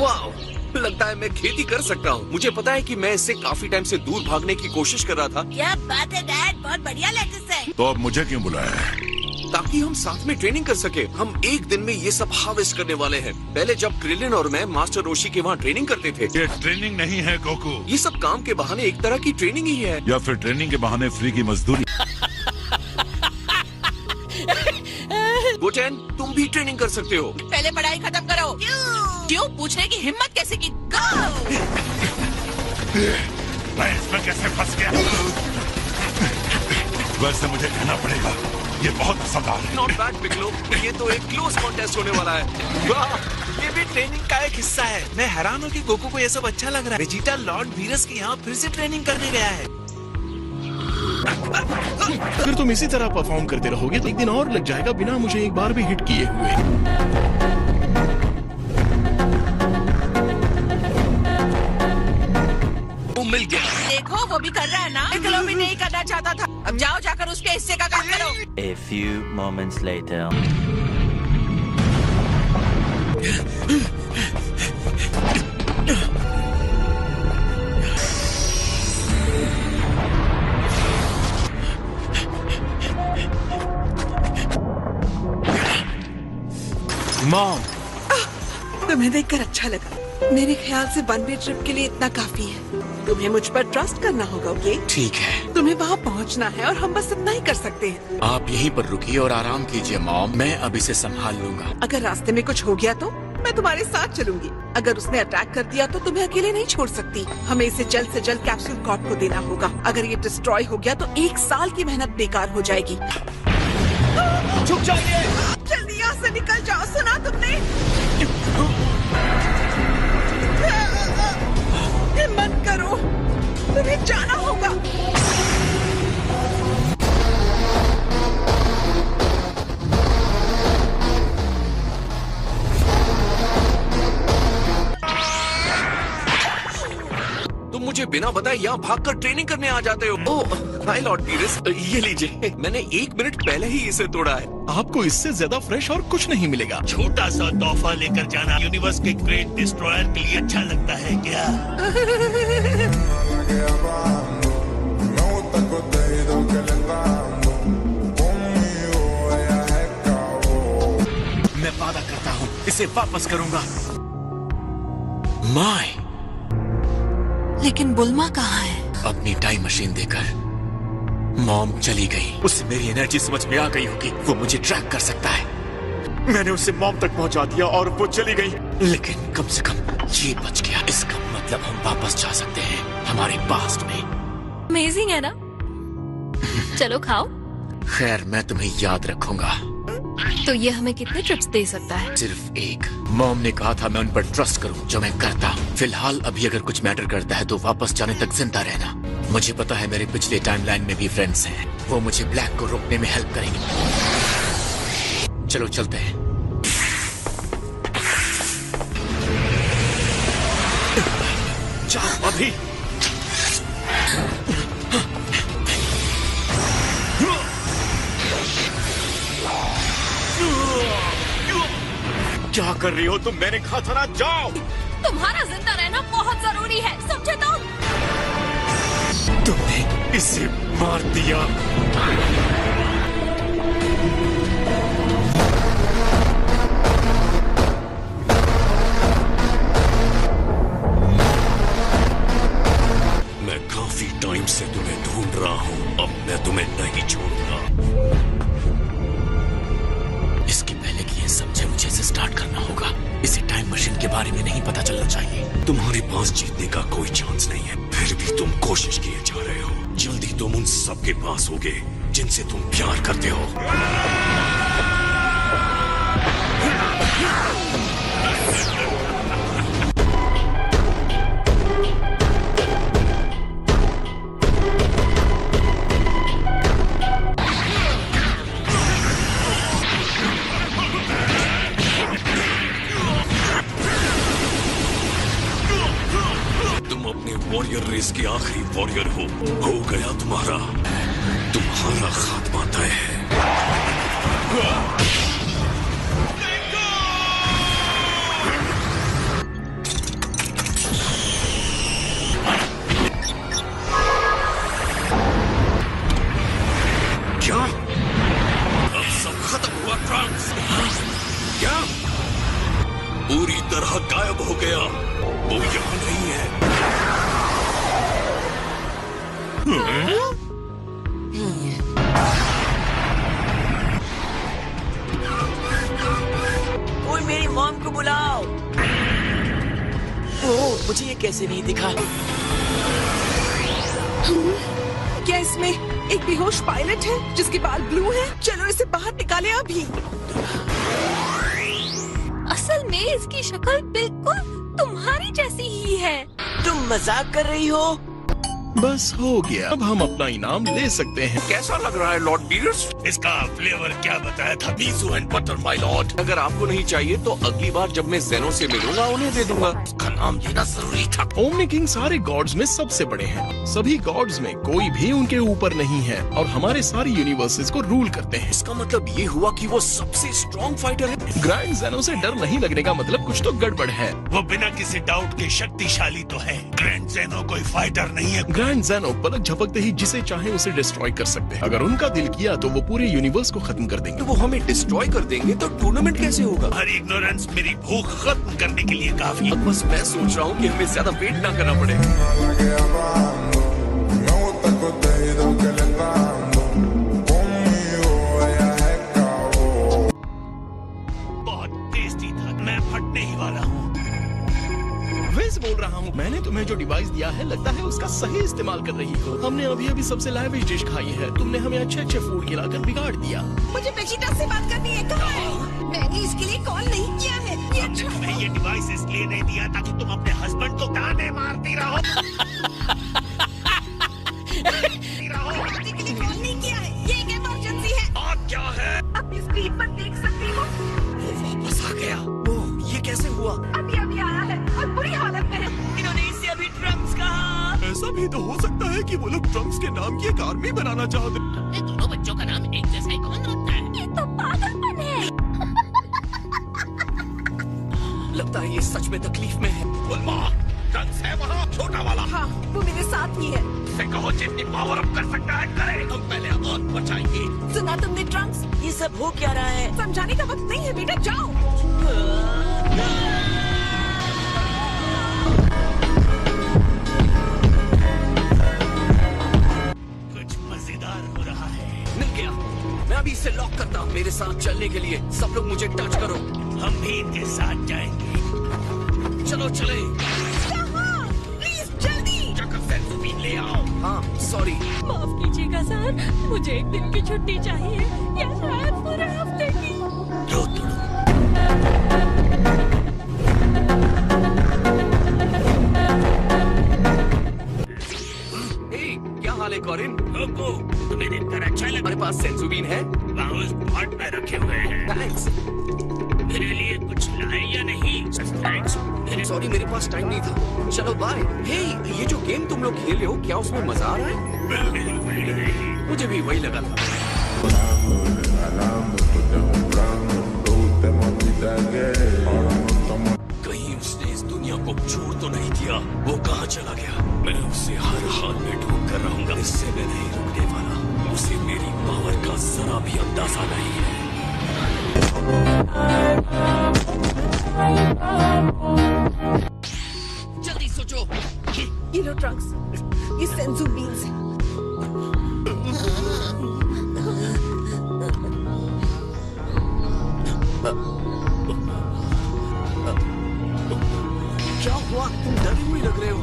वाह, लगता है मैं खेती कर सकता हूँ। मुझे पता है कि मैं इससे काफी टाइम से दूर भागने की कोशिश कर रहा था। क्या बात है डैड, बहुत बढ़िया लेटेस है। तो अब मुझे क्यों बुलाया है? ताकि हम साथ में ट्रेनिंग कर सके। हम एक दिन में ये सब हार्वेस्ट करने वाले हैं। पहले जब क्रिलिन और मैं मास्टर रोशी के वहाँ ट्रेनिंग करते थे। ये ट्रेनिंग नहीं है गोकू। ये सब काम के बहाने एक तरह की ट्रेनिंग ही है। या फिर ट्रेनिंग के बहाने फ्री की मजदूरी। गोटेन, तुम भी ट्रेनिंग कर सकते हो। पहले पढ़ाई खत्म करो। क्यों पूछने की हिम्मत कैसे की? गो! मैं इसमें कैसे फंस गया? वैसे मुझे कहना पड़ेगा, ये बहुत असरदार है। नॉट बैड पिकलो, ये तो एक क्लोज कॉन्टेस्ट होने वाला है। वाह, ये भी ट्रेनिंग का एक हिस्सा है। मैं हैरान हूँ कि गोकू को ये सब अच्छा लग रहा है। वेजिटा लॉर्ड वीरस के यहाँ फिर से ट्रेनिंग करने गया है। अगर तुम इसी तरह परफॉर्म करते रहोगे तो एक दिन और लग जाएगा बिना मुझे एक बार भी हिट किए हुए। मिल गया। देखो वो भी कर रहा है ना। पिकलो भी नहीं करना चाहता था। अब जाओ जाकर उसके हिस्से का काम करो। A few moments later. Mom, तुम्हें देखकर अच्छा लगा। मेरे ख्याल से वन वे ट्रिप के लिए इतना काफी है। तुम्हें मुझ पर ट्रस्ट करना होगा, ओके? ठीक है। तुम्हें वहाँ पहुँचना है और हम बस इतना ही कर सकते हैं। आप यहीं पर रुकिए और आराम कीजिए मॉम, मैं अब इसे संभाल लूंगा। अगर रास्ते में कुछ हो गया तो मैं तुम्हारे साथ चलूंगी। अगर उसने अटैक कर दिया तो तुम्हें अकेले नहीं छोड़ सकती। हमें इसे जल्द से जल्द कैप्सूल कॉर्प को देना होगा। अगर ये डिस्ट्रॉय हो गया तो 1 साल की मेहनत बेकार हो जाएगी। छुप जाइए। जल्दी यहाँ से निकल जाओ, सुना तुमने? हिम्मत करो, तुम्हें जाना होगा। तुम मुझे बिना बताए यहाँ भागकर ट्रेनिंग करने आ जाते हो। ओह, हाय लॉर्ड वीरस, ये लीजिए। मैंने 1 मिनट पहले ही इसे तोड़ा है। आपको इससे ज्यादा फ्रेश और कुछ नहीं मिलेगा। छोटा सा तोहफा लेकर जाना यूनिवर्स के ग्रेट डिस्ट्रॉयर के लिए अच्छा लगता है क्या? मैं वादा करता हूँ इसे वापस करूंगा। माय, लेकिन बुल्मा कहाँ है? अपनी टाइम मशीन देकर मॉम चली गई। उसे मेरी एनर्जी समझ में आ गई होगी। वो मुझे ट्रैक कर सकता है। मैंने उसे मॉम तक पहुंचा दिया और वो चली गई। लेकिन कम से कम ये बच गया। इसका मतलब हम वापस जा सकते हैं हमारे पास्ट में। अमेजिंग है ना? चलो खाओ। खैर, मैं तुम्हें याद रखूंगा। तो ये हमें कितने ट्रिप्स दे सकता है? सिर्फ एक। मॉम ने कहा था मैं उन पर ट्रस्ट करूं, जो मैं करता हूं। फिलहाल अभी अगर कुछ मैटर करता है तो वापस जाने तक जिंदा रहना। मुझे पता है मेरे पिछले टाइमलाइन में भी फ्रेंड्स हैं। वो मुझे ब्लैक को रोकने में हेल्प करेंगे। चलो चलते हैं। जाओ अभी। क्या कर रही हो तुम? मैंने कहा था ना, जाओ। तुम्हारा जिंदा रहना बहुत जरूरी है, समझे तुम? तुमने इसे मार दिया। मैं काफी टाइम से तुम्हें ढूंढ रहा हूँ। अब मैं तुम्हें नहीं छोड़ूंगा। इसके पहले कि ये समझे मुझे इसे स्टार्ट करना होगा। इसे टाइम मशीन के बारे में नहीं पता चलना चाहिए। तुम्हारे पास जीतने का कोई चांस नहीं है, फिर भी तुम कोशिश किए जा रहे हो। जल्दी तुम उन सबके पास होगे जिनसे तुम प्यार करते हो। वॉरियर रेस के आखिरी वॉरियर हो गया तुम्हारा खात्मा तय है। तरह गायब हो गया। वो यहाँ नहीं है। कोई मेरी मॉम को बुलाओ। ओह, मुझे ये कैसे नहीं दिखा? क्या इसमें एक बेहोश पायलट है जिसके बाल ब्लू हैं? चलो इसे बाहर निकाले अभी। असल में इसकी शक्ल बिल्कुल तुम्हारी जैसी ही है। तुम मजाक कर रही हो? बस हो गया, अब हम अपना इनाम ले सकते हैं। कैसा लग रहा है लॉर्ड बीरस? इसका फ्लेवर क्या बताया था? मीसू एंड बटर माय लॉर्ड। अगर आपको नहीं चाहिए तो अगली बार जब मैं जेनो से मिलूंगा उन्हें दे दूंगा। उसका नाम लेना जरूरी था। ओमनी किंग सारे गॉड्स में सबसे बड़े हैं। सभी गॉड्स में कोई भी उनके ऊपर नहीं है और हमारे सारे यूनिवर्सेस को रूल करते हैं। इसका मतलब ये हुआ कि वो सबसे स्ट्रॉन्ग फाइटर है। ग्रैंड जेनो से डर नहीं लगने का मतलब कुछ तो गड़बड़ है। वो बिना किसी डाउट के शक्तिशाली तो है। ग्रैंड जेनो कोई फाइटर नहीं है। ग्रैंड जेनो पलक झपकते ही जिसे चाहे उसे डिस्ट्रॉय कर सकते हैं। अगर उनका दिल किया तो वो पूरे यूनिवर्स को खत्म कर देंगे। तो वो हमें डिस्ट्रॉय कर देंगे तो टूर्नामेंट कैसे होगा? हर इग्नोरेंस मेरी भूख खत्म करने के लिए काफी। अब बस मैं सोच रहा हूँ कि हमें ज्यादा वेट ना करना पड़े। बहुत टेस्टी था। मैं फटने ही वाला हूँ। वैसे बोल रहा हूँ, मैंने तुम्हें जो डिवाइस दिया है लगता है उसका सही इस्तेमाल कर रही हो। हमने अभी अभी सबसे लाविश डिश खाई है, तुमने हमें अच्छे अच्छे फूड खिलाकर बिगाड़ दिया। मुझे बेचिटा से बात करनी है। कहाँ है? मैंने इसके लिए कॉल नहीं किया है। ये हमने तुम्हें ये डिवाइस इसलिए नहीं दिया ताकि तुम अपने हस्बैंड को ताने मारती रहो। शादी के लिए कॉल नहीं किया है। ये एक इमरजेंसी है। और क्या है? अपनी स्क्रीन पर देख सकती हो। वो वापस आ गया। ओह, ये कैसे हुआ? अभी अभी आया है और बुरी हालत में है। इन्होंने इससे अभी ड्रम्स कहा। ऐसा भी तो हो सकता है कि वो लोग ड्रम्स के नाम की एक आर्मी बनाना चाहते। दोनों बच्चों का नाम एक जैसा ही कौन रखता है? ये तो पागलपन है। लगता है ये सच में तकलीफ में है। ड्रग्स है वहाँ, छोटा वाला। हाँ, वो मेरे साथ ही है। से कहो जितनी पावर अप कर सकता है करे। हम पहले और बचाएंगे। सुना तुमने ट्रंक्स? ये सब हो क्या रहा है? समझाने का वक्त नहीं है बेटा, जाओ। कुछ मजेदार हो रहा है। मिल गया। मैं अभी इसे लॉक करता हूँ। मेरे साथ चलने के लिए सब लोग मुझे टच करो। हम भी इनके साथ जाएंगे। चलो चले। कहाँ? प्लीज जल्दी। ले आओ। हाँ सॉरी। माफ कीजिएगा सर, मुझे एक दिन की छुट्टी चाहिए या शायद पूरे हफ्ते की। लो तुम। क्या हाल है कॉरिन? तुम्हें देखकर अच्छा लगा। हमारे पास सेंसुबीन है। उस पॉट में रखे हुए हैं। थैंक्स। मेरे लिए कुछ लाए या नहीं? थैंक्स। सॉरी मेरे पास टाइम नहीं था। चलो बाय। हे, ये जो गेम तुम लोग खेल रहे हो क्या उसमें मजा आ रहा है? मुझे भी वही लगा था। कहीं उसने इस दुनिया को छोड़ तो नहीं दिया। वो कहाँ चला गया? मैं उसे हर हाल में ढूंढ कर रहूंगा। इससे मैं नहीं रुकने वाला। उसे मेरी पावर का जरा भी अंदाजा नहीं है। जल्दी सोचो। ये लो ट्रंक्स, ये सेंसू बीन्स है। क्या हुआ? तुम डरी हुई लग रहे हो।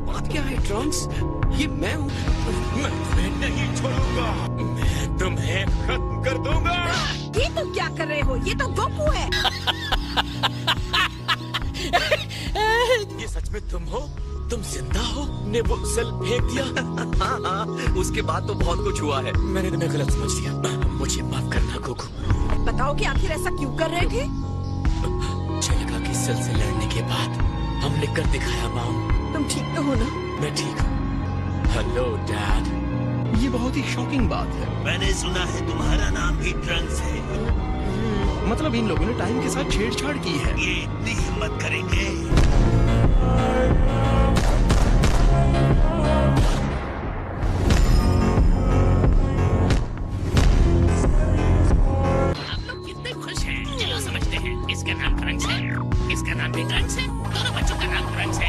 बात क्या है ट्रंक्स? ये मैं हूँ। मैं तुम्हें नहीं छोड़ूंगा। मैं तुम्हें खत्म कर दूंगा। ये तुम क्या कर रहे हो? ये तो गोकू है। ये सच में तुम हो? तुम जिंदा हो? ने वो सेल फेंक दिया। हाँ, उसके बाद तो बहुत कुछ हुआ है। मैंने तुम्हें गलत समझ लिया। मुझे माफ करना गोकू। बताओ कि आखिर ऐसा क्यों कर रहे थे? मुझे लगा कि सेल से लड़ने के बाद हमने कर दिखाया मॉम। तुम ठीक तो हो ना? मैं ठीक हूँ। Hello dad. ये बहुत ही शॉकिंग बात है। मैंने सुना है तुम्हारा नाम भी ट्रंक्स है। मतलब इन लोगों ने टाइम के साथ छेड़छाड़ की है। ये इतनी हिम्मत करेंगे? आप लोग कितने खुश हैं? चलो समझते हैं। इसका नाम ट्रंक्स है, इसका नाम भी ट्रंक्स है, दोनों बच्चों का नाम ट्रंक्स है।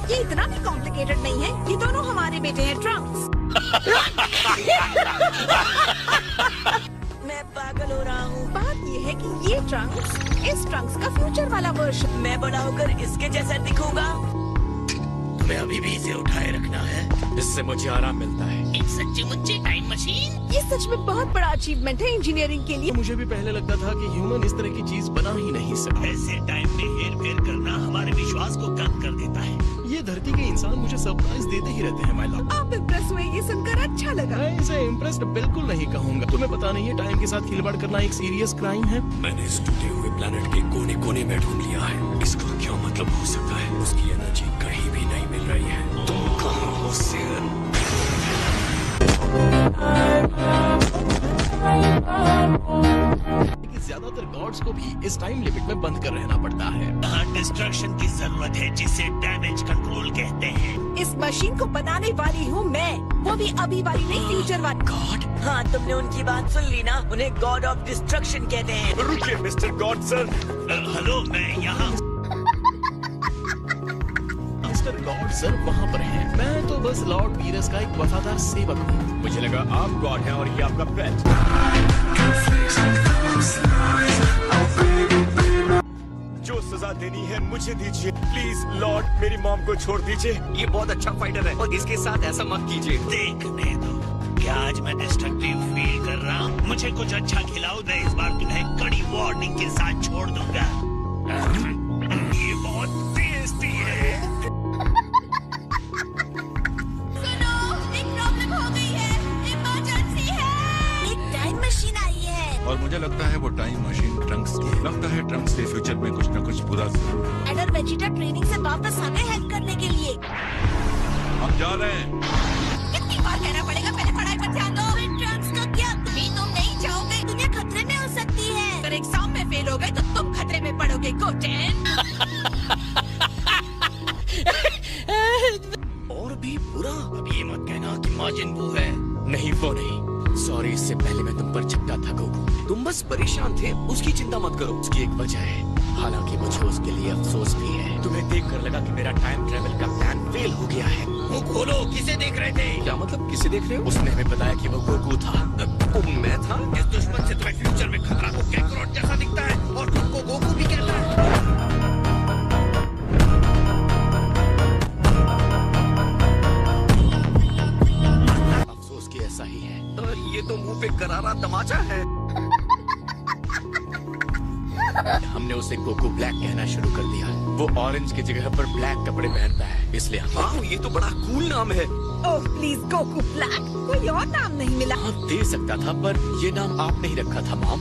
ये इतना भी कॉम्प्लिकेटेड नहीं है। ये दोनों हमारे बेटे हैं, ट्रंक्स। मैं पागल हो रहा हूँ। बात ये है कि ये ट्रंक्स इस ट्रंक्स का फ्यूचर वाला वर्जन। मैं बड़ा होकर इसके जैसा दिखूंगा। तुम्हें अभी भी इसे उठाए रखना है। इससे मुझे आराम मिलता है। एक सच्ची मुच्ची टाइम मशीन। ये सच में बहुत बड़ा अचीवमेंट है इंजीनियरिंग के लिए। मुझे भी पहले लगता था कि ह्यूमन इस तरह की चीज बना ही नहीं सकता। ऐसे टाइम में हेर फेर करना हमारे विश्वास को कम कर देता है। ये धरती के इंसान मुझे सरप्राइज देते ही रहते हैं, माय लव। आप इम्प्रेस हुए, ये सुनकर अच्छा लगा। मैं इसे इम्प्रेस्ड बिल्कुल नहीं कहूँगा। तुम्हें पता नहीं है टाइम के साथ खिलवाड़ करना एक सीरियस क्राइम है। मैंने इस टूटे हुए प्लेनेट के कोने कोने में ढूंढ लिया है। इसका क्या मतलब हो सकता है? उसकी एनर्जी कहीं भी नहीं मिल रही है। तुम कहाँ हो सियन? ज्यादातर गॉड्स को भी इस टाइम लिमिट में बंद कर रहना पड़ता है। यहाँ डिस्ट्रक्शन की जरूरत है, जिसे डैमेज कंट्रोल कहते हैं। इस मशीन को बनाने वाली हूँ मैं, वो भी अभी वाली नहीं, फ्यूचर वाली। गॉड? हाँ, तुमने उनकी बात सुन ली ना? उन्हें गॉड ऑफ डिस्ट्रक्शन कहते हैं। रुकिए मिस्टर गॉड सर। हेलो, मैं यहाँ। मिस्टर गॉड सर वहाँ पर हैं। मैं तो बस लॉर्ड वीरस का एक वफादार सेवक हूँ। मुझे लगा आप गॉड हैं और ये आपका पेट। जो सजा देनी है मुझे दीजिए प्लीज लॉर्ड। मेरी मॉम को छोड़ दीजिए। ये बहुत अच्छा फाइटर है और इसके साथ ऐसा मत कीजिए। देखने दो, क्या आज मैं डिस्ट्रक्टिव फील कर रहा हूँ? मुझे कुछ अच्छा खिलाओ, मैं इस बार तुम्हें कड़ी वार्निंग के साथ छोड़ दूंगा। ये बहुत टेस्टी है। सुनो, एक प्रॉब्लम हो गई है, इमरजेंसी है। एक टाइम मशीन आई है। और मुझे लगता है वो टाइम मशीन ट्रंक्स की है। लगता है ट्रंक्स के फ्यूचर में कुछ न कुछ बुरा जरूर है। एडर वेजिटा ट्रेनिंग से वापस आ गए हेल्प करने के लिए। हम जा रहे हैं। कितनी बार कहना पड़ेगा, पहले पढ़ाई पर ध्यान दो। ट्रंक्स का क्या? तुम नहीं जाओगे, दुनिया खतरे में हो सकती है। अगर एग्जाम में फेल हो गए तो तुम खतरे में पड़ोगे, गोटेन। और भी बुरा? अब ये मत कहना कि माजिन वो है। नहीं वो नहीं, सॉरी इससे पहले मैं तुम पर चिपका था गोकू। तुम बस परेशान थे, उसकी चिंता मत करो। उसकी एक वजह है, हालांकि मुझे उसके लिए अफसोस भी है। तुम्हें देखकर लगा कि मेरा टाइम ट्रेवल का प्लान फेल हो गया है। मुंह खोलो, किसे देख रहे थे? क्या मतलब, किसे देख रहे हो? उसने हमें बताया कि वो गोकू था। वो मैं था? इस दुश्मन से तुम्हें फ्यूचर में खतरा को कैकरोट जैसा दिखता है और तुमको गोकू भी कहता है। अफसोस कि ऐसा ही है। ये तो मुंह पे करारा तमाचा है। हमने उसे गोकू ब्लैक कहना शुरू कर दिया। वो ऑरेंज की जगह पर ब्लैक कपड़े पहनता है, इसलिए हाँ, ये तो बड़ा कूल नाम है। Oh please, Goku black. कोई और नाम नहीं मिला? हाँ दे सकता था, पर ये नाम आपने ही रखा था मॉम।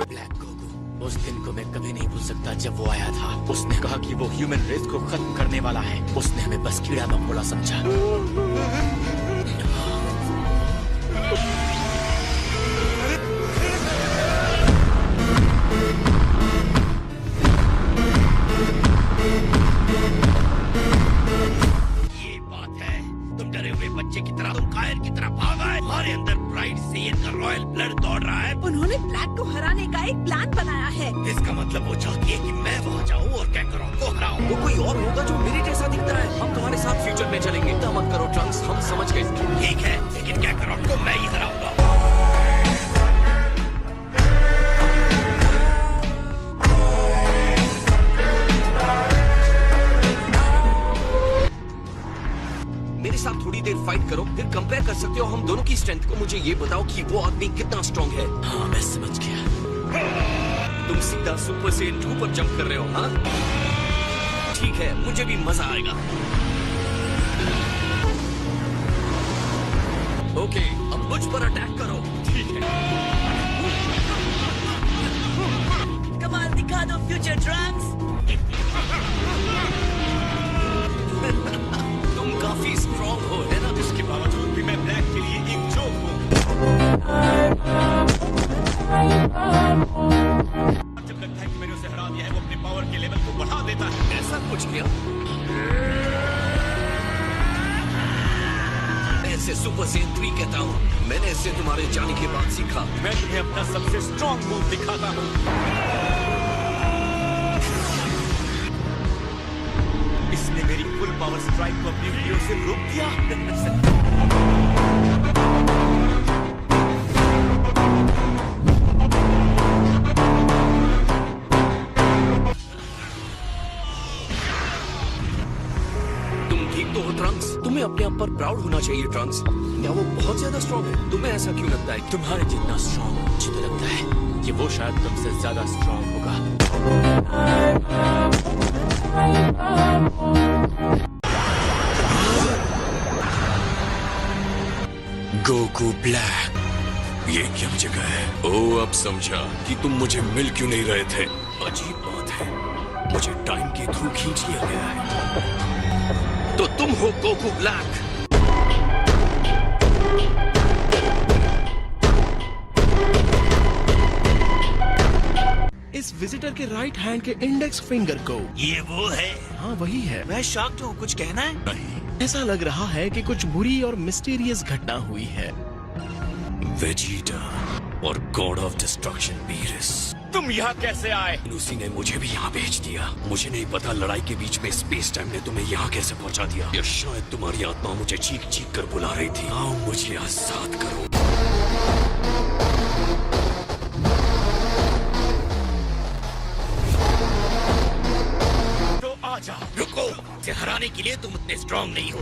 Black Goku. उस दिन को मैं कभी नहीं भूल सकता जब वो आया था। उसने कहा कि वो ह्यूमन रेस को खत्म करने वाला है। उसने हमें बस कीड़ा मकोड़ा समझा। बच्चे की तरह, तुम कायर की तरह भागा है। हमारे अंदर प्राइड से इनका रॉयल ब्लड दौड़ रहा है। उन्होंने ब्लैक को हराने का एक प्लान बनाया है। इसका मतलब वो चाहती है कि मैं वहाँ जाऊँ और कैकरोट को हराऊँ। वो कोई और होगा जो मेरे जैसा दिखता है। हम तुम्हारे साथ फ्यूचर में चलेंगे। चिंता मत करो ट्रंक्स, हम समझ गए। ठीक है, लेकिन कैकरोट को मैं ही हराऊंगा। मेरे साथ थोड़ी देर फाइट करो, फिर कंपेयर कर सकते हो हम दोनों की स्ट्रेंथ को। मुझे ये बताओ कि वो आदमी कितना स्ट्रांग है। हाँ मैं समझ गया। तुम सीधा सुपर सेन 2 पर जंप कर रहे हो? हाँ ठीक है, मुझे भी मजा आएगा। ओके, अब मुझ पर अटैक करो। ठीक है, कमाल दिखा दो फ्यूचर ट्रंक्स। तुम काफी स्ट्रांग हो, है ना? इसके बावजूद भी मैं ब्लैक के लिए एक जोक हूँ। जब लगता है कि मैंने उसे हरा दिया है, वो अपने पावर के लेवल को बढ़ा देता है। ऐसा कुछ किया? मैं इसे सुपर सेन 3 कहता हूँ। मैंने इसे तुम्हारे जाने के बाद सीखा। मैं तुम्हें अपना सबसे स्ट्रॉन्ग मूव दिखाता हूँ। इसने मेरी फुल पावर स्ट्राइक को अपनी वीडियो से रोक दिया। ट्रंक्स, तुम्हें अपने आप पर प्राउड होना चाहिए ट्रंक्स। क्या वो बहुत ज्यादा स्ट्रॉन्ग है? तुम्हें ऐसा क्यों लगता है? तुम्हारे जितना स्ट्रॉन्ग मुझे तो लगता है कि वो शायद तुमसे ज्यादा स्ट्रॉन्ग होगा। गोकू ब्लैक, ये क्या जगह है? ओ, अब समझा कि तुम मुझे मिल क्यों नहीं रहे थे। अजीब बात है, मुझे टाइम के थ्रू खींच लिया गया है। तो तुम हो गोकू ब्लैक। इस विजिटर के राइट हैंड के इंडेक्स फिंगर को। ये वो है? हाँ वही है। मैं शॉक्ड हूँ, कुछ कहना है? नहीं, ऐसा लग रहा है कि कुछ बुरी और मिस्टीरियस घटना हुई है। वेजिटा और गॉड ऑफ डिस्ट्रक्शन बीरस, तुम यहाँ कैसे आए? लूसी ने मुझे भी यहाँ भेज दिया। मुझे नहीं पता लड़ाई के बीच में स्पेस टाइम ने तुम्हें यहाँ कैसे पहुँचा दिया। या शायद तुम्हारी आत्मा मुझे चीख चीख कर बुला रही थी। आओ मुझे आजाद करो। तो आ जाओ। रुको, इसे हराने के लिए तुम उतने स्ट्रांग नहीं हो।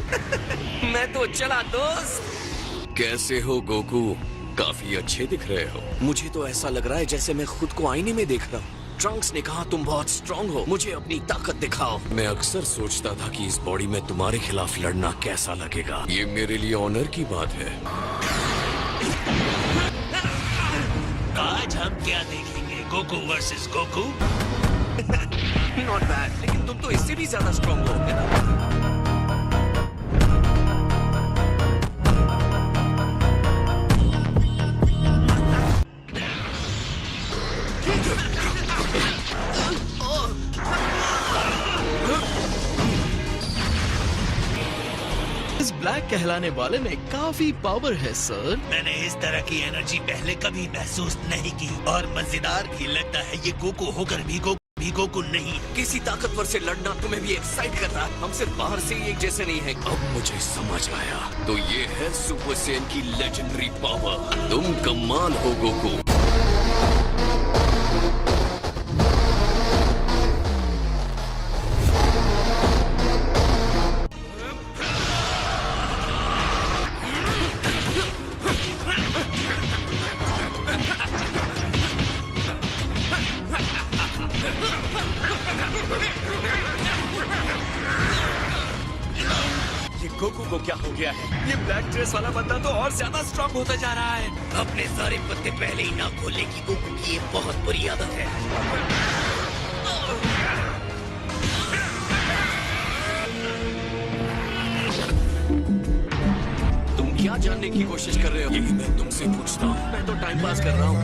मैं तो चला दोस्त। कैसे हो गोकू? काफी अच्छे दिख रहे हो। मुझे तो ऐसा लग रहा है जैसे मैं खुद को आईने में देख रहा हूँ। ट्रंक्स ने कहा तुम बहुत स्ट्रांग हो, मुझे अपनी ताकत दिखाओ। मैं अक्सर सोचता था कि इस बॉडी में तुम्हारे खिलाफ लड़ना कैसा लगेगा। ये मेरे लिए ऑनर की बात है। आज हम क्या देखेंगे? Goku versus Goku? Not bad, लेकिन तुम तो इससे भी ज्यादा स्ट्रांग हो ना। इस ब्लैक कहलाने वाले में काफी पावर है सर। मैंने इस तरह की एनर्जी पहले कभी महसूस नहीं की और मजेदार भी लगता है। ये गोकू होकर भी गोकू नहीं। किसी ताकतवर से लड़ना तुम्हें भी एक्साइट कर रहा है। हम सिर्फ बाहर से ही एक जैसे नहीं है। अब मुझे समझ आया, तो ये है सुपर सेन की लेजेंडरी पावर। तुम कमाल हो गोकू। गोकू को क्या हो गया है? ये ब्लैक ड्रेस वाला बंदा तो और ज्यादा स्ट्रांग होता जा रहा है। अपने सारे पत्ते पहले ही ना खोलने की गोकू की ये बहुत बुरी आदत है। तुम क्या जानने की कोशिश कर रहे हो? यही मैं तुमसे पूछता हूँ। मैं तो टाइम पास कर रहा हूँ।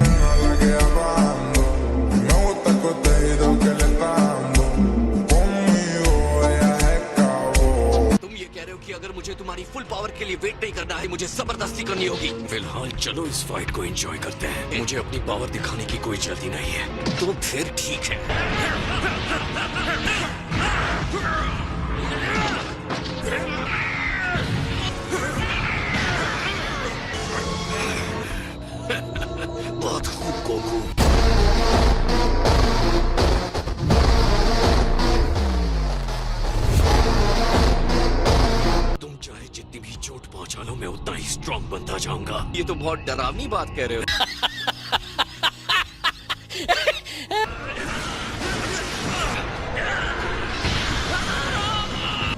कि अगर मुझे तुम्हारी फुल पावर के लिए वेट नहीं करना है, मुझे जबरदस्ती करनी होगी। फिलहाल चलो इस फाइट को एंजॉय करते हैं। मुझे अपनी पावर दिखाने की कोई जल्दी नहीं है। तो फिर ठीक है। बहुत खूब गोकू। जितनी भी चोट पहुंचा लो, मैं उतना ही स्ट्रांग बनता जाऊंगा। ये तो बहुत डरावनी बात कह रहे हो।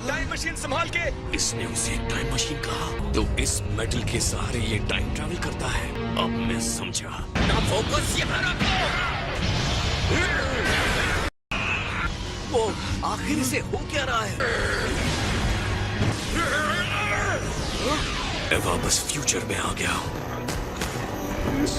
टाइम मशीन संभाल के। इसने उसे एक टाइम मशीन कहा, तो इस मेटल के सहारे ये टाइम ट्रैवल करता है। अब मैं समझा। ना फोकस यहाँ रखो। वो आखिर से हो क्या रहा है? मैं वापस फ्यूचर में आ गया हूँ। हमारा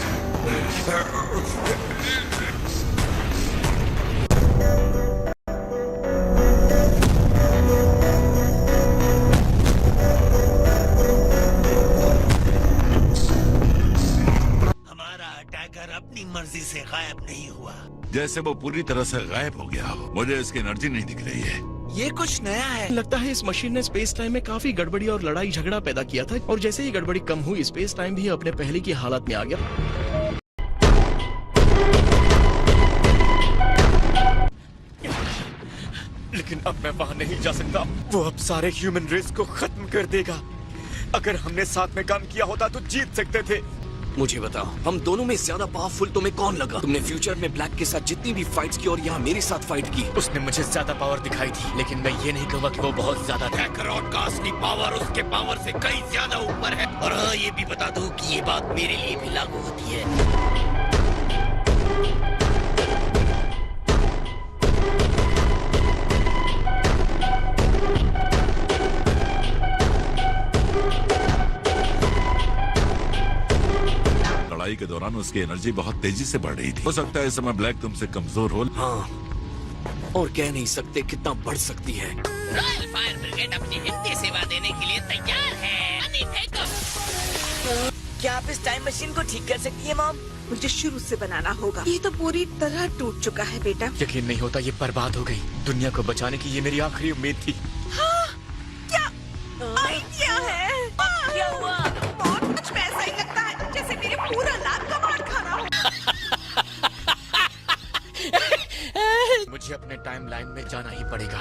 अटैकर अपनी मर्जी से गायब नहीं हुआ। जैसे वो पूरी तरह से गायब हो गया हो। मुझे इसकी एनर्जी नहीं दिख रही है। ये कुछ नया है। लगता है इस मशीन ने स्पेस टाइम में काफी गड़बड़ी और लड़ाई झगड़ा पैदा किया था, और जैसे ही गड़बड़ी कम हुई स्पेस टाइम भी अपने पहले की हालत में आ गया। लेकिन अब मैं वहां नहीं जा सकता। वो अब सारे ह्यूमन रेस को खत्म कर देगा। अगर हमने साथ में काम किया होता तो जीत सकते थे। मुझे बताओ, हम दोनों में ज्यादा पावरफुल तुम्हें कौन लगा? तुमने फ्यूचर में ब्लैक के साथ जितनी भी फाइट्स की और यहाँ मेरे साथ फाइट की, उसने मुझे ज्यादा पावर दिखाई थी, लेकिन मैं ये नहीं कहूँगा कि वो बहुत ज्यादा था। काकरोट का असली पावर उसके पावर से कई ज्यादा ऊपर है। और हाँ, ये भी बता दूं कि ये बात मेरे लिए भी लागू होती है। लड़ाई के दौरान उसकी एनर्जी बहुत तेजी से बढ़ रही थी। हो सकता है इस समय ब्लैक तुमसे कमजोर हो। हाँ, और कह नहीं सकते कितना बढ़ सकती है। रॉयल फायर ब्रिगेड अपनी हिंदी सेवा देने के लिए तैयार है। पानी फेंको। क्या आप इस टाइम मशीन को ठीक कर सकती है मॉम? मुझे शुरू से बनाना होगा। ये तो पूरी तरह टूट चुका है बेटा। यकीन नहीं होता, ये बर्बाद हो गई। दुनिया को बचाने की ये मेरी आखिरी उम्मीद थी। हाँ, क्या आइडिया है? क्या हुआ? बहुत कुछ ऐसा ही लगता है जैसे मेरे पूरा लैब का मार खाना हो। मुझे अपने टाइमलाइन में जाना ही पड़ेगा,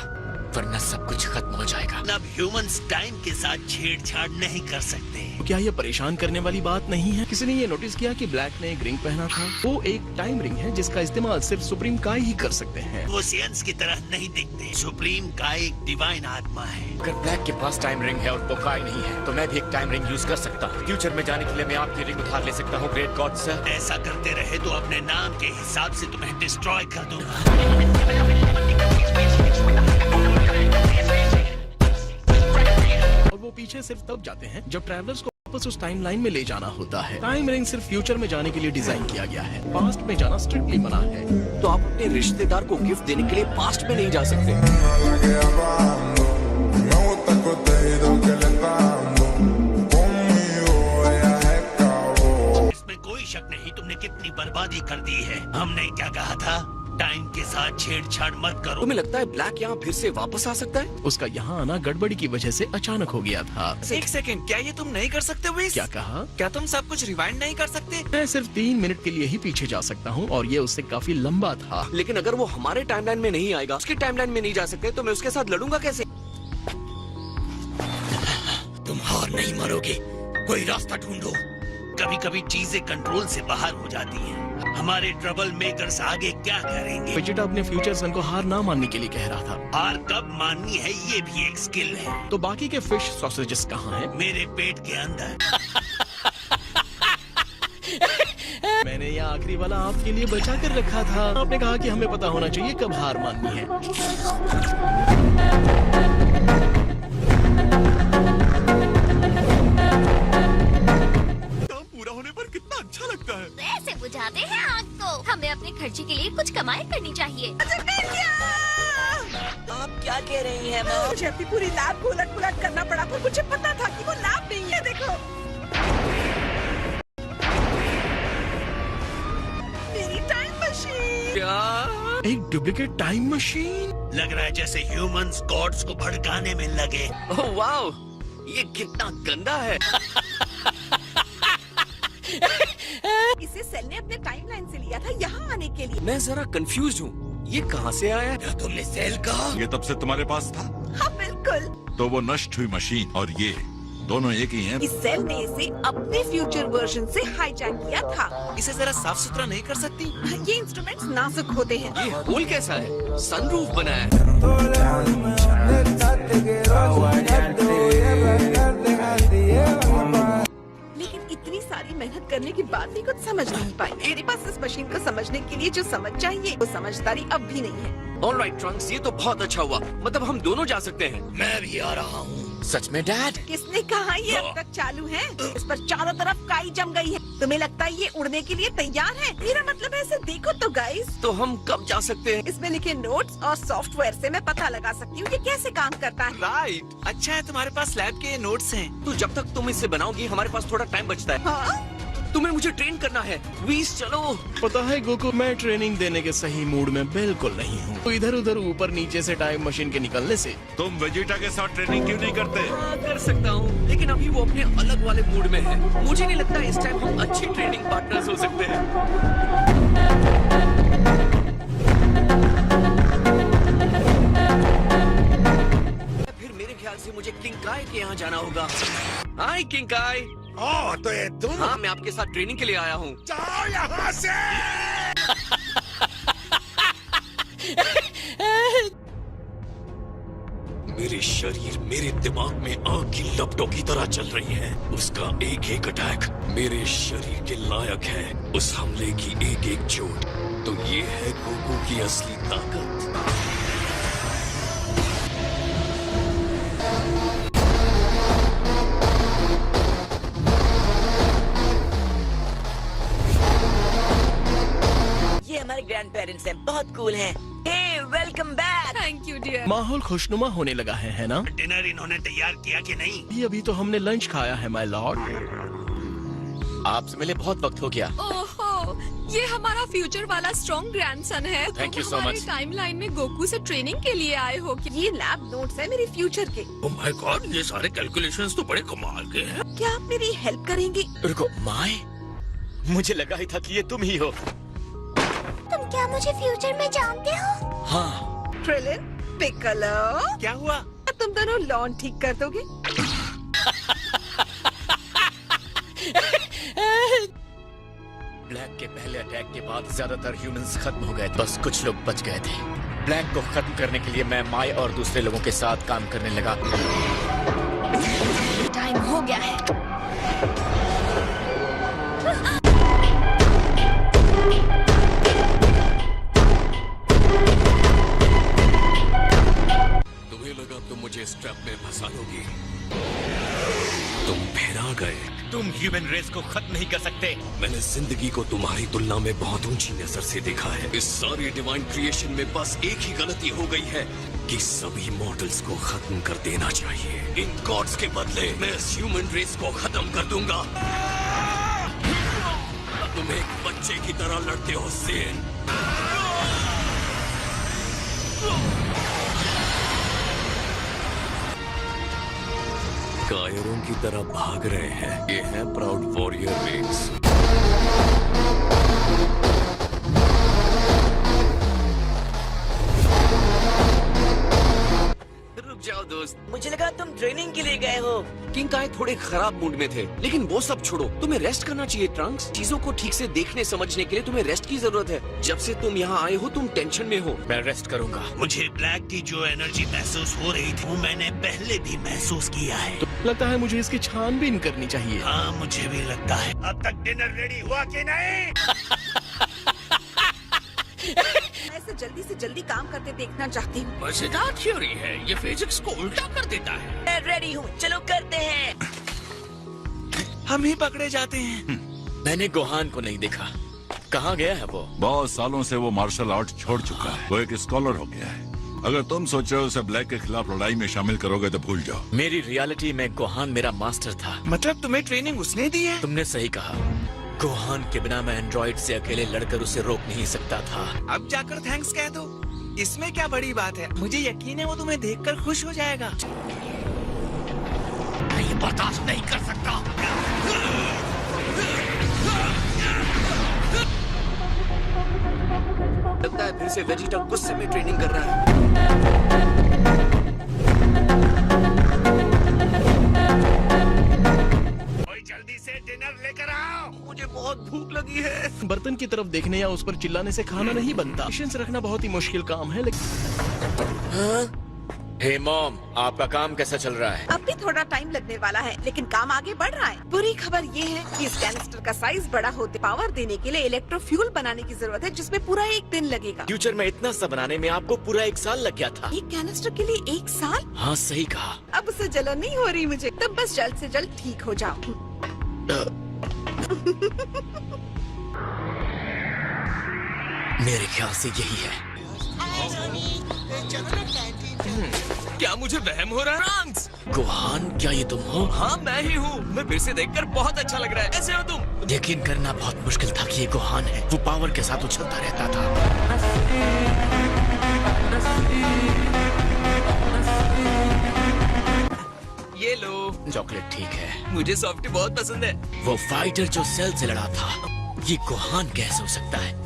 वरना सब कुछ खत्म हो जाएगा। अब ह्यूमंस टाइम के साथ छेड़छाड़ नहीं कर सकते। क्या ये परेशान करने वाली बात नहीं है? किसी ने ये नोटिस किया कि ब्लैक ने एक रिंग पहना था? वो एक टाइम रिंग है जिसका इस्तेमाल सिर्फ सुप्रीम काय ही कर सकते हैं। वो सियंस की तरह नहीं दिखते। सुप्रीम काय एक डिवाइन आत्मा है। अगर ब्लैक के पास टाइम रिंग है और वो काय नहीं है, तो मैं भी एक टाइम रिंग यूज कर सकता हूँ। फ्यूचर में जाने के लिए मैं आपकी रिंग उधार ले सकता हूँ, ग्रेट गॉड सर। ऐसा करते रहे तो अपने नाम के हिसाब से तुम्हें डिस्ट्रॉय कर दूंगा। और वो पीछे सिर्फ तब जाते हैं जब ट्रैवलर्स को वापस उस टाइम लाइन में ले जाना होता है। टाइम रिंग सिर्फ फ्यूचर में जाने के लिए डिजाइन किया गया है। पास्ट में जाना स्ट्रिक्टली मना है। तो आप अपने रिश्तेदार को गिफ्ट देने के लिए पास्ट में नहीं जा सकते। इसमें कोई शक नहीं तुमने कितनी बर्बादी कर दी है। हमने क्या कहा था? टाइम के साथ छेड़छाड़ मत करो। तुम्हें लगता है ब्लैक यहाँ फिर से वापस आ सकता है? उसका यहाँ आना गड़बड़ी की वजह से अचानक हो गया था। एक सेकंड, क्या ये तुम नहीं कर सकते विस? क्या कहा? क्या तुम सब कुछ रिवाइंड नहीं कर सकते? मैं सिर्फ 3 मिनट के लिए ही पीछे जा सकता हूँ, और ये उससे काफी लंबा था। लेकिन अगर वो हमारे टाइमलाइन में नहीं आएगा, उसकी टाइमलाइन में नहीं जा सकते, तो मैं उसके साथ लड़ूंगा कैसे? तुम हार नहीं मरोगे, कोई रास्ता ढूंढो। कभी कभी चीजें कंट्रोल से बाहर हो जाती हैं। हमारे ट्रबल मेकर्स आगे क्या करेंगे? वेजिटा अपने फ्यूचर सन को हार ना मानने के लिए कह रहा था। हार कब माननी है ये भी एक स्किल है। तो बाकी के फिश सॉसेजेस कहाँ हैं? मेरे पेट के अंदर। मैंने ये आखिरी वाला आपके लिए बचा कर रखा था। आपने कहा कि हमें पता होना चाहिए कब हार माननी है। पूरा होने पर कितना अच्छा लगता है। वैसे बुझाते हैं आग को। हमें अपने खर्चे के लिए कुछ कमाई करनी चाहिए। आप क्या कह रही हैं मॉम? मुझे अपनी पूरी लैब को उलट पुलट करना पड़ा, पर मुझे पता था कि वो लैब नहीं है। देखो मेरी टाइम मशीन। क्या? एक डुप्लीकेट टाइम मशीन? लग रहा है जैसे ह्यूमंस गॉड्स को भड़काने में लगे। ओह वाओ, ये कितना गंदा है। इसे सेल ने अपने टाइमलाइन से लिया था यहाँ आने के लिए। मैं जरा कंफ्यूज हूँ, ये कहाँ से आया? क्या तुमने सेल कहा? ये तब से तुम्हारे पास था? हाँ बिल्कुल। तो वो नष्ट हुई मशीन और ये दोनों एक ही हैं। इस सेल ने इसे अपने फ्यूचर वर्जन से हाईजैक किया था। इसे जरा साफ सुथरा नहीं कर सकती? ये इंस्ट्रूमेंट्स नाजुक होते हैं। ये होल कैसा है? सनरूफ बना है। लेकिन इतनी सारी मेहनत करने के बाद भी कुछ समझ नहीं पाई। मेरे पास इस मशीन को समझने के लिए जो समझ चाहिए वो समझदारी अब भी नहीं है। ऑलराइट ट्रंक्स, ये तो बहुत अच्छा हुआ। मतलब हम दोनों जा सकते हैं। मैं भी आ रहा हूँ। सच में डैड? किसने कहा ये अब तक चालू है? इस पर चारों तरफ काई जम गई है। तुम्हें लगता है ये उड़ने के लिए तैयार है? मेरा मतलब है इसे देखो तो गाइस। तो हम कब जा सकते हैं? इसमें लिखे नोट्स और सॉफ्टवेयर से मैं पता लगा सकती हूँ ये कैसे काम करता है। राइट, अच्छा है तुम्हारे पास लैब के नोट्स हैं। तो जब तक तुम इसे बनाओगी हमारे पास थोड़ा टाइम बचता है। हाँ? तुम्हें मुझे ट्रेन करना है। वीस चलो। पता है गोकू, मैं ट्रेनिंग देने के सही मूड में बिल्कुल नहीं हूँ। तो इधर उधर ऊपर नीचे से टाइम मशीन के निकलने से। तुम वेजिटा के साथ ट्रेनिंग क्यों नहीं करते? हाँ, कर सकता हूँ, लेकिन अभी वो अपने अलग वाले मूड में है। मुझे नहीं लगता इस टाइम हम अच्छे ट्रेनिंग पार्टनर्स हो सकते हैं। फिर मेरे ख्याल से मुझे किंकाई के यहाँ जाना होगा। हाय किंकाई। ओह, तो ये तुम? हाँ, मैं आपके साथ ट्रेनिंग के लिए आया हूँ। जाओ यहाँ से! मेरे शरीर मेरे दिमाग में आग की लपटों की तरह चल रही है। उसका एक एक अटैक मेरे शरीर के लायक है। उस हमले की एक एक चोट। तो ये है गोकू की असली ताकत। ये हमारे ग्रैंड पेरेंट्स हैं, बहुत कूल हैं। Hey, welcome back. Thank you dear. माहौल खुशनुमा होने लगा है ना? डिनर इन्होंने तैयार किया कि नहीं? अभी तो हमने लंच खाया है माय लॉर्ड। आपसे मिले बहुत वक्त हो गया। ओहो, ये हमारा फ्यूचर वाला स्ट्रॉन्ग ग्रैंडसन है। Thank you so हमारे much. टाइमलाइन में गोकू से ट्रेनिंग के लिए आए हो क्या? ये लैब नोट्स है मेरे फ्यूचर के। ओह माय गॉड, ये सारे कैलकुलेशंस तो बड़े कमाल के हैं। क्या आप मेरी हेल्प करेंगे? रुको, माय, मुझे लगा ही था कि ये तुम ही हो। तुम क्या मुझे फ्यूचर में जानते हो? हाँ। ट्रिलिन, पिकलो, क्या हुआ? तुम दोनों लॉन ठीक कर दोगे? ब्लैक के पहले अटैक के बाद ज्यादातर ह्यूमंस खत्म हो गए थे। बस कुछ लोग बच गए थे। ब्लैक को खत्म करने के लिए मैं माय और दूसरे लोगों के साथ काम करने लगा। टाइम हो गया है। तुम्हें लगा तुम मुझे इस ट्रैप में फंसा दोगी? तुम फिर आ गए। तुम ह्यूमन रेस को खत्म नहीं कर सकते। मैंने जिंदगी को तुम्हारी तुलना में बहुत ऊंची नजर से देखा है। इस सारी डिवाइन क्रिएशन में बस एक ही गलती हो गई है कि सभी मॉडल्स को खत्म कर देना चाहिए। इन गॉड्स के बदले मैं इस ह्यूमन रेस को खत्म कर दूंगा। तुम एक बच्चे की तरह लड़ते हो सेन। कायरों की तरह भाग रहे हैं। ये है प्राउड वॉरियर रेस। रुक जाओ दोस्त। मुझे लगा तुम ट्रेनिंग के लिए गए हो। किंकाई थोड़े खराब मूड में थे, लेकिन वो सब छोड़ो। तुम्हें रेस्ट करना चाहिए ट्रंक्स। चीजों को ठीक से देखने समझने के लिए तुम्हें रेस्ट की जरूरत है। जब से तुम यहाँ आए हो तुम टेंशन में हो। मैं रेस्ट करूंगा। मुझे ब्लैक की जो एनर्जी महसूस हो रही थी वो मैंने पहले भी महसूस किया है। तो लगता है मुझे इसकी छानबीन करनी चाहिए। हाँ, मुझे भी लगता है। अब तक डिनर रेडी हुआ कि नहीं? मैं इसे जल्दी से जल्दी काम करते देखना चाहती हूँ। मजेदार थ्योरी है। ये फिजिक्स को उल्टा कर देता है। मैं रेडी हूँ, चलो करते हैं। हम ही पकड़े जाते हैं। मैंने गोहान को नहीं देखा। कहाँ गया है वो? बहुत सालों से वो मार्शल आर्ट छोड़ चुका है। वो एक स्कॉलर हो गया है। अगर तुम सोच रहे हो उसे ब्लैक के खिलाफ लड़ाई में शामिल करोगे तो भूल जाओ। मेरी रियलिटी में गोहान मेरा मास्टर था। मतलब तुम्हें ट्रेनिंग उसने दी है? तुमने सही कहा। गोहान के बिना मैं एंड्रॉइड से अकेले लड़कर उसे रोक नहीं सकता था। अब जाकर थैंक्स कह दो। इसमें क्या बड़ी बात है? मुझे यकीन है वो तुम्हें देखकर खुश हो जाएगा। मैं ये बर्दाश्त नहीं कर सकता। लगता है फिर से वेजिटा गुस्से में ट्रेनिंग कर रहा है। जल्दी से डिनर लेकर आओ। मुझे बहुत भूख लगी है। बर्तन की तरफ देखने या उस पर चिल्लाने से खाना नहीं बनता। पेशेंस रखना बहुत ही मुश्किल काम है, लेकिन हे मॉम, आपका काम कैसा चल रहा है? अब भी थोड़ा टाइम लगने वाला है, लेकिन काम आगे बढ़ रहा है। बुरी खबर ये है कि इस कैनिस्टर का साइज बड़ा होते पावर देने के लिए इलेक्ट्रो फ्यूल बनाने की जरूरत है, जिसमें पूरा 1 दिन लगेगा। फ्यूचर में इतना सा बनाने में आपको पूरा 1 साल लग गया था। एक कैनिस्टर के लिए 1 साल? हाँ, सही कहा। अब उसे जलन नहीं हो रही मुझे। तुम बस जल्द से जल्द ठीक हो जाओ। मेरे ख्याल से यही है। क्या मुझे वहम हो रहा है? फ्रांस! गोहान, क्या ये तुम हो? हाँ, मैं ही हूँ। मैं फिर से देखकर बहुत अच्छा लग रहा है। कैसे हो तुम? यकीन करना बहुत मुश्किल था कि ये गोहान है। वो पावर के साथ उछलता रहता था। ये लो। चॉकलेट ठीक है। मुझे सॉफ्टी बहुत पसंद है। वो फाइटर जो सेल से लड़ा था, ये गोहान कैसे हो सकता है?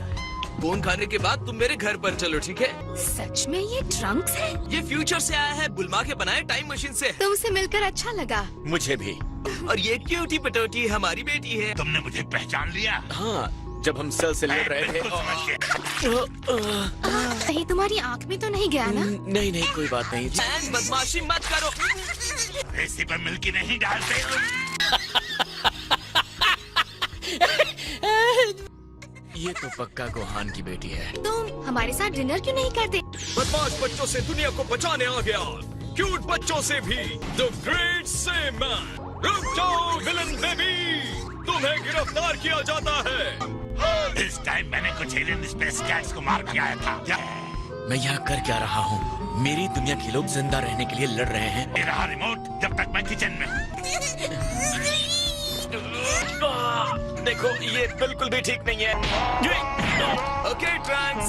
फोन खाने के बाद तुम मेरे घर पर चलो, ठीक है? सच में ये ट्रंक्स है? ये फ्यूचर से आया है, बुलमा के बनाए टाइम मशीन से। तुमसे मिलकर अच्छा लगा। मुझे भी। और ये क्यूटी पटोटी हमारी बेटी है। तुमने मुझे पहचान लिया? हाँ, जब हम सेल से लड़ रहे थे। कहीं तुम्हारी आँख में तो नहीं गया ना? नहीं नहीं, कोई बात नहीं। बदमाशी मत करो। रेसी पर मिल्की नहीं डालते। ये तो पक्का गोहान की बेटी है। तुम हमारे साथ डिनर क्यों नहीं करते? बदमाश बच्चों से दुनिया को बचाने आ गया, क्यूट बच्चों से भी। The great seaman. रुक जाओ विलन बेबी, तुम्हें गिरफ्तार किया जाता है। इस टाइम मैंने कुछ एलियन स्पेस कैट्स को मार के आया था। मैं यहाँ कर क्या रहा हूँ? मेरी दुनिया के लोग जिंदा रहने के लिए लड़ रहे हैं। मेरा रिमोट जब तक मैं किचन में हूँ। देखो, ये बिल्कुल भी ठीक नहीं है। Okay trans.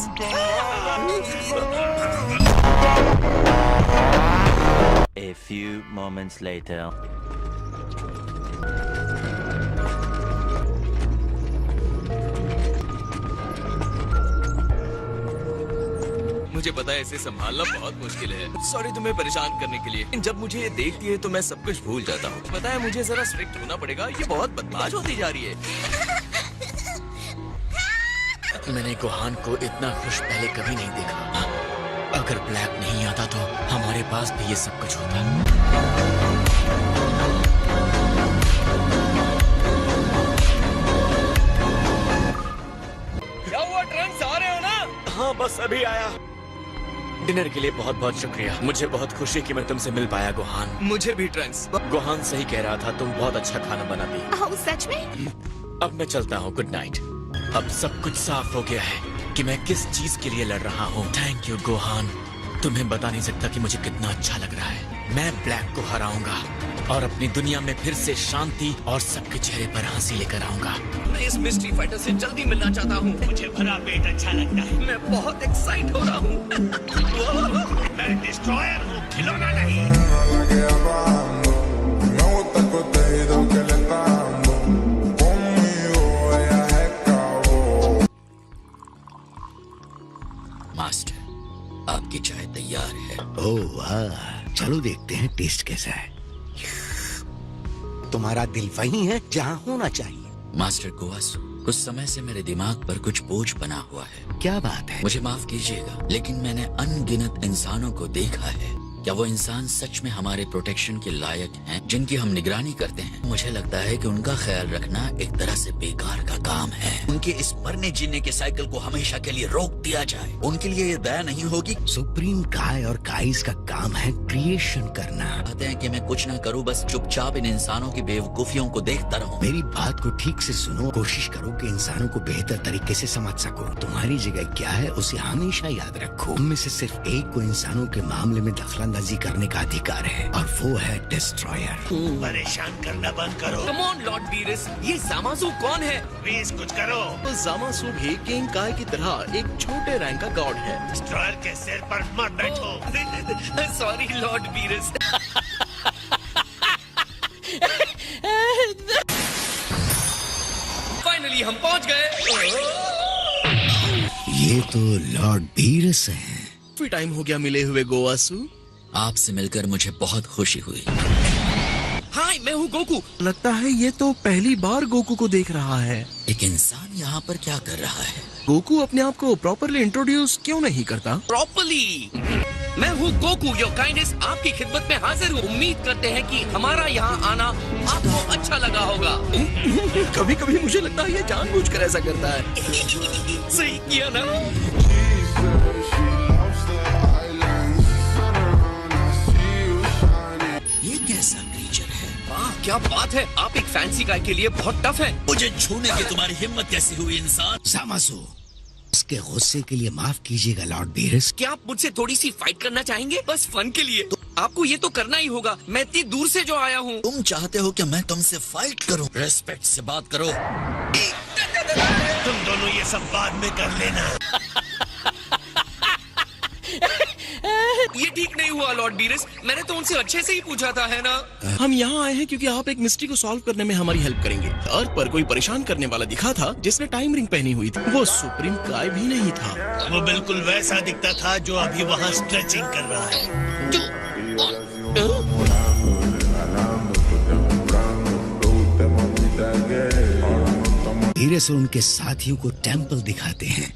A few moments later. मुझे पता है इसे संभालना बहुत मुश्किल है। सॉरी तुम्हें परेशान करने के लिए। जब मुझे ये देखती है तो मैं सब कुछ भूल जाता हूँ। पता है मुझे जरा स्ट्रिक्ट होना पड़ेगा। ये बहुत बदमाश होती जा रही है। मैंने गोहान को इतना खुश पहले कभी नहीं देखा। अगर ब्लैक नहीं आता तो हमारे पास भी ये सब कुछ होता। क्या हुआ ट्रंक्स, आ रहे हो ना? हाँ, बस अभी आया। डिनर के लिए बहुत बहुत शुक्रिया। मुझे बहुत खुशी कि मैं तुमसे मिल पाया गोहान। मुझे भी ट्रंक्स। गोहान सही कह रहा था, तुम बहुत अच्छा खाना बनाती। सच में? अब मैं चलता हूँ, गुड नाइट। अब सब कुछ साफ हो गया है कि मैं किस चीज के लिए लड़ रहा हूँ। Thank you Gohan. तुम्हें बता नहीं सकता कि मुझे कितना अच्छा लग रहा है। मैं ब्लैक को हराऊंगा और अपनी दुनिया में फिर से शांति और सबके चेहरे पर हंसी लेकर आऊंगा। मैं इस मिस्ट्री फाइटर से जल्दी मिलना चाहता हूँ। मुझे भरा पेट अच्छा लगता है। मैं बहुत एक्साइट हो रहा हूँ। मैं डिस्ट्रॉयर हूँ, खिलौना नहीं। मास्टर, आपकी चाय तैयार है। ओह वाह, चलो देखते हैं टेस्ट कैसा है। तुम्हारा दिल वही है जहाँ होना चाहिए। मास्टर गोवासु, कुछ समय से मेरे दिमाग पर कुछ बोझ बना हुआ है। क्या बात है? मुझे माफ कीजिएगा, लेकिन मैंने अनगिनत इंसानों को देखा है। क्या वो इंसान सच में हमारे प्रोटेक्शन के लायक हैं, जिनकी हम निगरानी करते हैं? मुझे लगता है कि उनका ख्याल रखना एक तरह से बेकार का काम है। उनके इस मरने जीने के साइकिल को हमेशा के लिए रोक दिया जाए। उनके लिए ये दया नहीं होगी। सुप्रीम काय और काइस का काम है क्रिएशन करना। कहते हैं कि मैं कुछ न करूं, बस चुपचाप इन इंसानों की बेवकूफियों को देखता रहूं। मेरी बात को ठीक से सुनो, कोशिश करो कि इंसानों को बेहतर तरीके से समझ सको। तुम्हारी जगह क्या है उसे हमेशा याद रखो। उनमें से सिर्फ एक को इंसानों के मामले में दखलंदाजी करने का अधिकार है, और वो है डिस्ट्रॉयर। परेशान करना बंद करो। कम ऑन लॉर्ड वीरस, ये जामासु कौन है? प्लीज कुछ करो। तो जामासु भी किंग काय की तरह एक छोटे रैंक का गॉड है। डिस्ट्रॉयर के सिर पर मत बैठो। Sorry Lord Beerus. फाइनली हम पहुंच गए। ये तो लॉर्ड बीरस हैं। काफी टाइम हो गया मिले हुए गोवासु। आपसे मिलकर मुझे बहुत खुशी हुई। हाय, मैं हूँ गोकू। लगता है ये तो पहली बार गोकू को देख रहा है। एक इंसान यहाँ पर क्या कर रहा है? गोकू अपने आप को प्रॉपरली इंट्रोड्यूस क्यों नहीं करता? प्रॉपरली, मैं हूँ गोकू, योर काइंडनेस आपकी खिदमत में हाजिर हूँ। उम्मीद करते हैं कि हमारा यहाँ आना आपको अच्छा लगा होगा। कभी कभी मुझे लगता है ये जानबूझकर ऐसा करता है। सही किया ना? ये कैसा क्रीचर है? वाह, क्या बात है। आप एक फैंसी गाय के लिए बहुत टफ है। मुझे छूने की तुम्हारी हिम्मत कैसे हुई इंसान? जामासु, इसके गुस्से के लिए माफ कीजिएगा लॉर्ड बीरस। क्या आप मुझसे थोड़ी सी फाइट करना चाहेंगे? बस फन के लिए। तो आपको ये तो करना ही होगा। मैं इतनी दूर से जो आया हूँ। तुम चाहते हो कि मैं तुमसे फाइट करूं? रेस्पेक्ट से बात करो। तुम दोनों ये सब बाद में कर लेना। ये ठीक नहीं हुआ लॉर्ड बीरस, मैंने तो उनसे अच्छे से ही पूछा था, है ना? हम यहाँ आए हैं क्योंकि आप एक मिस्ट्री को सॉल्व करने में हमारी हेल्प करेंगे। अर्थ पर कोई परेशान करने वाला दिखा था जिसने टाइम रिंग पहनी हुई थी। वो सुप्रीम काय भी नहीं था। वो बिल्कुल वैसा दिखता था जो अभी वहाँ स्ट्रेचिंग कर रहा है। धीरे से उनके साथियों को टेम्पल दिखाते हैं।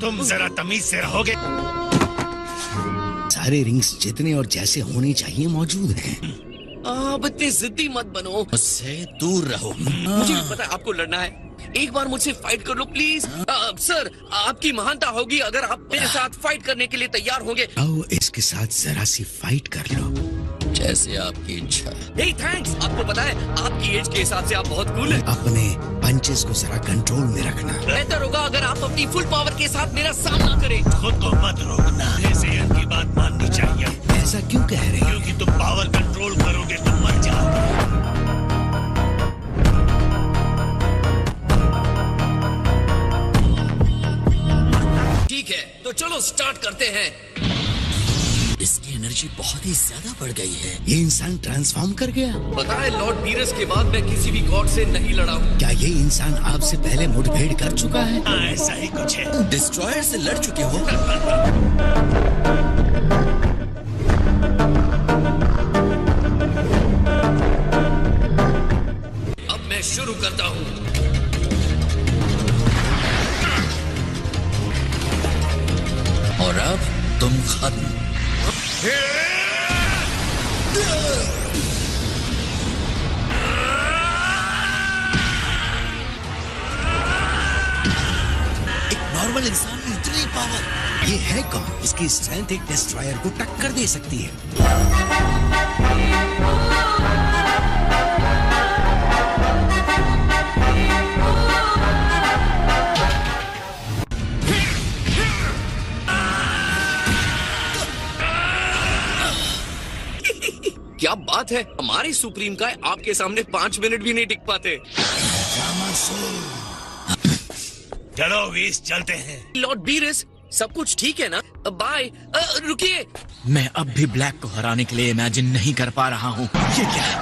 तुम जरा तमीज से रहोगे। सारे रिंग्स जितने और जैसे होने चाहिए मौजूद हैं। अब इतने जिद्दी मत बनो। मुझसे दूर रहो। मुझे भी पता है आपको लड़ना है। एक बार मुझसे फाइट कर लो प्लीज। सर, आपकी महानता होगी अगर आप मेरे साथ फाइट करने के लिए तैयार होंगे। आओ इसके साथ जरा सी फाइट कर लो। जैसे आपकी इच्छा। हे थैंक्स। आपको पता है आपकी एज के हिसाब से आप बहुत कूल हैं। अपने पंचेस को जरा कंट्रोल में रखना। बेहतर होगा अगर आप अपनी फुल पावर के साथ मेरा सामना करें। खुद को मत रोकना। ऐसे की बात माननी चाहिए। ऐसा क्यों कह रहे हैं? क्योंकि तुम पावर कंट्रोल करोगे तो मर जाओगे। ठीक है, तो चलो स्टार्ट करते हैं। इसकी एनर्जी बहुत ही ज्यादा बढ़ गई है। ये इंसान ट्रांसफॉर्म कर गया। पता है लॉर्ड बीरस के बाद मैं किसी भी गॉड से नहीं लड़ा हूँ। क्या ये इंसान आपसे पहले मुठभेड़ कर चुका है? हाँ, ऐसा ही कुछ है। डिस्ट्रॉयर से लड़ चुके हो? अब मैं शुरू करता हूँ। और अब तुम खत्म। नॉर्मल इंसान में इतनी पावर। ये है कौन? इसकी स्ट्रेंथ एक डिस्ट्रॉयर को टक्कर दे सकती है। क्या बात है, हमारी सुप्रीम काय आपके सामने 5 मिनट भी नहीं टिक पाते। चलो वीस चलते हैं। लॉर्ड बीरस, सब कुछ ठीक है ना? बाय। रुकिए। मैं अब भी ब्लैक को हराने के लिए इमेजिन नहीं कर पा रहा हूँ। ये क्या है?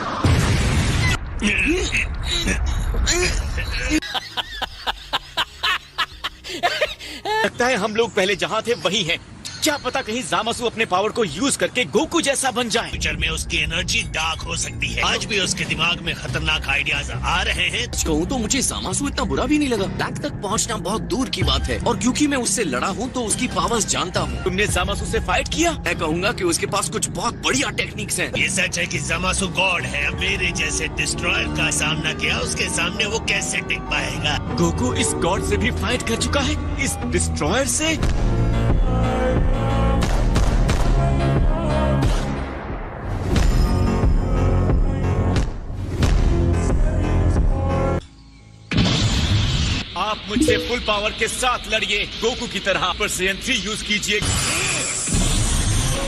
लगता है हम लोग पहले जहाँ थे वही हैं। क्या पता कहीं जामासु अपने पावर को यूज करके गोकू जैसा बन जाए। फ्यूचर में उसकी एनर्जी डार्क हो सकती है। आज भी उसके दिमाग में खतरनाक आइडियाज आ रहे हैं। कहूँ तो मुझे जामासु इतना बुरा भी नहीं लगा। ब्लैक तक पहुँचना बहुत दूर की बात है, और क्योंकि मैं उससे लड़ा हूँ तो उसकी पावर्स जानता हूँ। तुमने जामासु से फाइट किया? मैं कहूँगा कि उसके पास कुछ बहुत बढ़िया टेक्निक्स हैं। ये सच है कि जामासु गॉड है। मेरे जैसे डिस्ट्रॉयर का सामना किया, उसके सामने वो कैसे टिक पाएगा? गोकू इस गॉड से भी फाइट कर चुका है, इस डिस्ट्रॉयर से। आप मुझसे फुल पावर के साथ लड़िए गोकू की तरह। पर CN3 यूज कीजिए।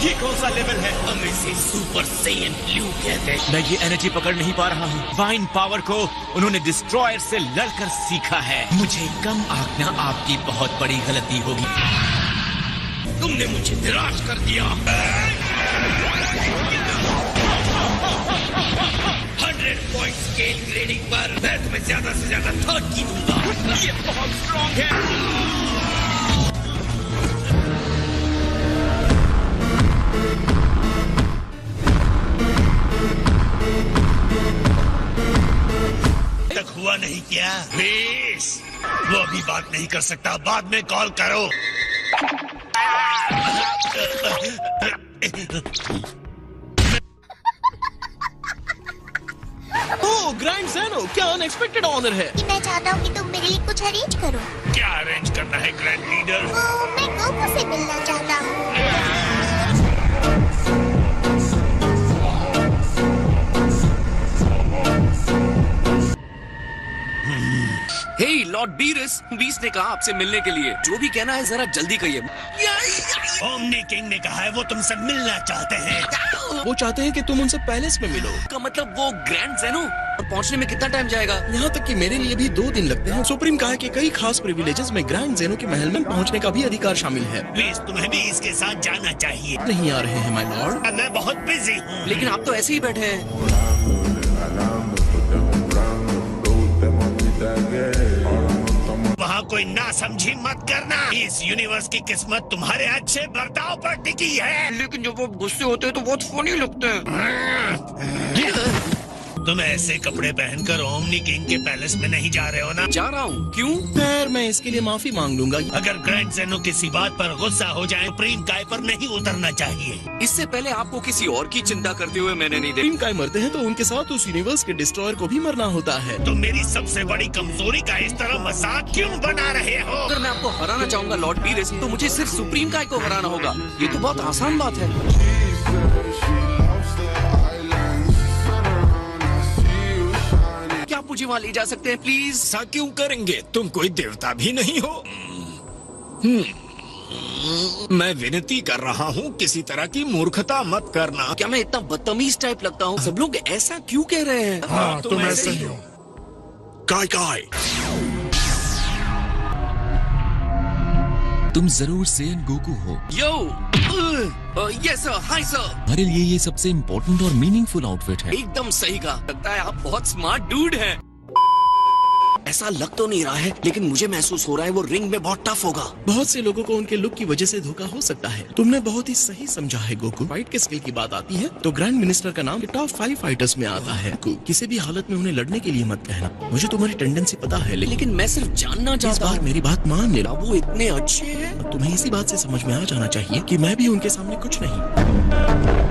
ये कौन सा लेवल है? हम इसे सुपर सैयन ब्लू कहते हैं। मैं ये एनर्जी पकड़ नहीं पा रहा हूँ। वाइन पावर को उन्होंने डिस्ट्रॉयर से लड़कर सीखा है। मुझे कम आंकना आपकी बहुत बड़ी गलती होगी। तुमने मुझे निराश कर दिया। 100 पॉइंट स्केल ग्रेडिंग पर मैं तुम्हें ज्यादा से ज्यादा 30 दूंगा। ये बहुत स्ट्रॉन्ग है। तक हुआ नहीं क्या? प्लीज, वो अभी बात नहीं कर सकता। बाद में कॉल करो। ओह ग्रैंड ज़ेनो, क्या अनएक्सपेक्टेड ऑनर है। मैं चाहता हूँ कि तुम मेरे लिए कुछ अरेंज करो। क्या अरेंज करना है ग्रैंड लीडर? मैं गोकू से मिलना चाहता हूँ। लॉर्ड बीस ने कहा आपसे मिलने के लिए। जो भी कहना है जरा जल्दी कहिए। ओमनी किंग ने कहा है वो तुमसे मिलना चाहते हैं। वो चाहते हैं कि तुम उनसे पैलेस में मिलो। का मतलब वो ग्रैंड ज़ेनो? और पहुंचने में कितना टाइम जाएगा? यहाँ तक कि मेरे लिए भी 2 दिन लगते हैं। सुप्रीम कहा कि कई खास प्रिविलेजेस में ग्रैंड ज़ेनो के महल में पहुँचने का भी अधिकार शामिल है। प्लीज तुम्हें भी इसके साथ जाना चाहिए। नहीं आ रहे हैं माय लॉर्ड। मैं बहुत बिजी हूँ। लेकिन आप तो ऐसे ही बैठे हैं। वहाँ कोई ना समझी मत करना। इस यूनिवर्स की किस्मत तुम्हारे अच्छे बर्ताव पर टिकी है। लेकिन जब वो गुस्से होते हैं तो बहुत फनी लगते हैं। तुम ऐसे कपड़े पहनकर ओमनी किंग के पैलेस में नहीं जा रहे हो ना? जा रहा हूँ। क्यों? खैर मैं इसके लिए माफी मांग लूंगा। अगर ग्रैंड ज़ेनो किसी बात पर गुस्सा हो जाए, सुप्रीम काय पर नहीं उतरना चाहिए। इससे पहले आपको किसी और की चिंता करते हुए मैंने नहीं देखा। सुप्रीम काय मरते हैं तो उनके साथ उस यूनिवर्स के डिस्ट्रॉयर को भी मरना होता है। तुम मेरी सबसे बड़ी कमजोरी का इस तरह मजाक क्यों बना रहे हो? अगर मैं आपको हराना चाहूंगा लॉर्ड बीरेस, तो मुझे सिर्फ सुप्रीम काय को हराना होगा। ये तो बहुत आसान बात है। क्या आप मुझे वहाँ ले जा सकते हैं प्लीज? ऐसा क्यों करेंगे? तुम कोई देवता भी नहीं हो। मैं विनती कर रहा हूँ, किसी तरह की मूर्खता मत करना। क्या मैं इतना बदतमीज टाइप लगता हूँ? सब लोग ऐसा क्यों कह रहे हैं? हाँ, तुम ऐसे ही हो। काय तुम जरूर सेयन गोकू हो। यो यस सर, हाय सर। हमारे लिए ये सबसे इम्पोर्टेंट और मीनिंगफुल आउटफिट है। एकदम सही कहा। लगता है आप बहुत स्मार्ट डूड हैं। ऐसा लग तो नहीं रहा है, लेकिन मुझे महसूस हो रहा है वो रिंग में बहुत टफ होगा। बहुत से लोगों को उनके लुक की वजह से धोखा हो सकता है। तुमने बहुत ही सही समझा है गोकू। फाइट के स्किल की बात आती है तो ग्रैंड मिनिस्टर का नाम टॉप 5 फाइटर्स में आता है। किसी भी हालत में उन्हें लड़ने के लिए मत कहना। मुझे तुम्हारी टेंडेंसी पता है, लेकिन मैं सिर्फ जानना चाहता हूँ। मेरी बात मान लेना। वो इतने अच्छे हैं। तुम्हें इसी बात से समझ में आ जाना चाहिए कि मैं भी उनके सामने कुछ नहीं।